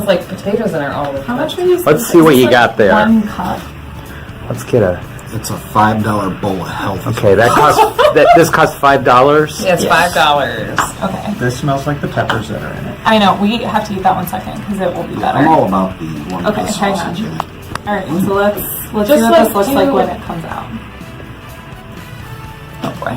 smells like potatoes in our all the How time. much are these? Let's see what you got there. 1 cup. Let's get a. It's a $5 bowl of health. Okay, that costs. This costs $5. Yeah, it's $5. Okay. This smells like the peppers that are in it. I know. We have to eat that 1 second because it will be better. I'm all about the one with Okay, the hang sausage on. in it. All right. So let's Just see what like this looks do- like when it comes out. Oh boy.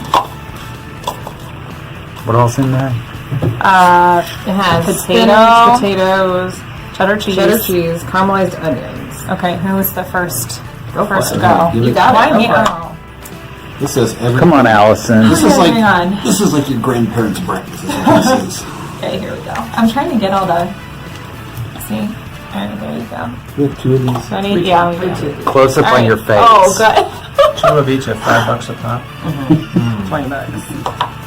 What else in there? It has Potato. potatoes, Cheddar cheese. cheddar cheese, caramelized onions. Okay. Who is the first? Go for First it. go. Give You it- got Why it. me? Go for it. Oh. This says every. Come on, Allison. This is like Hang on. this is like your grandparents' breakfast. Is what this is. Okay. Here we go. I'm trying to get all the. See. All right. There you go. We have 2 of these. Ready? Yeah. We do. Close up All on right. your face. Oh, good. 2 of each at $5 a pop. $20.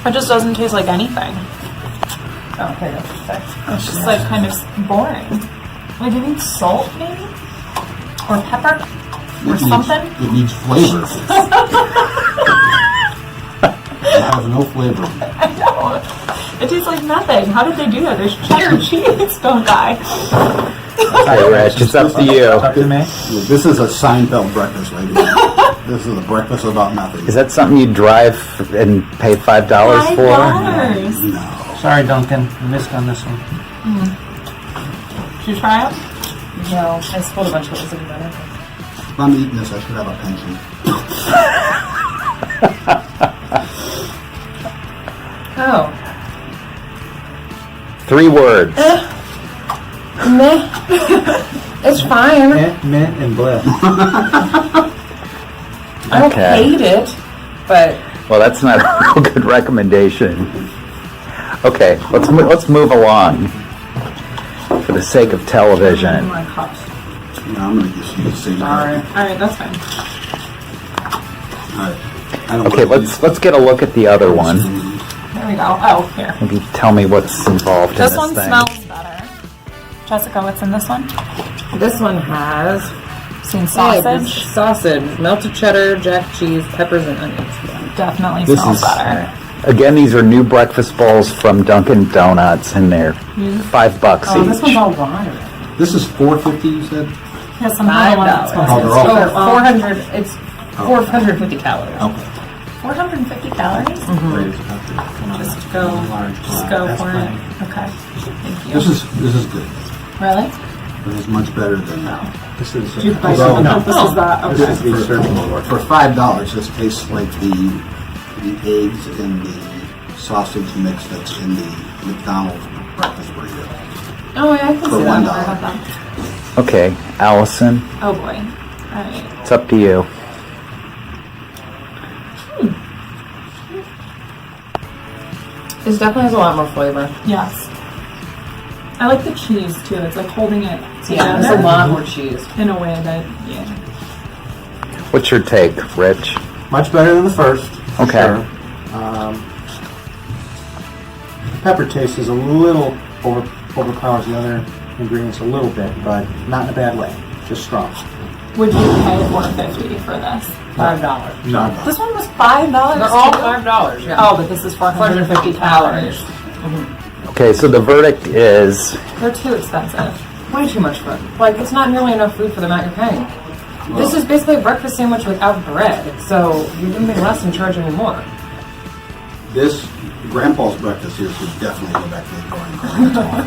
It just doesn't taste like anything. Oh, okay, that's perfect. It's just like kind of boring. Like, do you need salt maybe? Or pepper? Or something? It needs flavor. It has no flavor. I know. It tastes like nothing. How did they do that? There's cheddar cheese. Don't die. Hey, Rich, it's up to you. Up to me? This is a Seinfeld breakfast, lady. This is a breakfast about nothing. Is that something you drive and pay $5 for? $5. No. Sorry, Duncan. I missed on this one. Did you try it? No, I spilled a bunch of it. Better. If I'm eating this, I should have a pension. Oh. 3 words. Meh. It's fine. Mint and bliss. I don't Okay. hate it, but Well, that's not a real good recommendation. Okay, let's move along. For the sake of television. My cups. No, I'm gonna just use the same. Alright, that's fine. All right. I don't Okay, want let's get a look at the other one. There we go. Oh, here. Maybe tell me what's involved in This this one thing. smells better. Jessica, what's in this one? this one has Seen eggs, sausage. sausage, melted cheddar, jack cheese, peppers, and onions. Definitely This smells is- better. Again, these are new breakfast bowls from Dunkin' Donuts, and they're $5 Oh, this one's each. all water. This is $4.50. You said. Yeah, some other one that $5. smells Oh, they're good. all- 400. It's 450 calories. Okay. 450 calories? Just go. Just go for it. Okay. Thank you. This is good. Really? This is much better than This is. Did you buy Although- something? No. This is that. This Okay. is the serving board. for $5. This tastes like the eggs and the sausage mix that's in the McDonald's breakfast burrito. Oh, yeah, I can For see $1. that. I got that. Okay, Allison, Oh boy. Alright. it's up to you. This definitely has a lot more flavor. Yes. I like the cheese too. It's like holding it Yeah, together there's a lot more cheese. in a way that, yeah. What's your take, Rich? Much better than the first. for Okay. Sure. Pepper taste is a little overpowers the other ingredients a little bit, but not in a bad way. Just strong. Would you pay $4.50 for this? $5. No. This one was $5. They're all too? $5. Yeah. Oh, but this is 450 calories. Okay, so the verdict is They're too expensive. Way too much food. Like, it's not nearly enough food for the amount you're paying. This is basically a breakfast sandwich without bread, so you're doing less and charging me more. This Grandpa's breakfast here should definitely go back to the drawing board.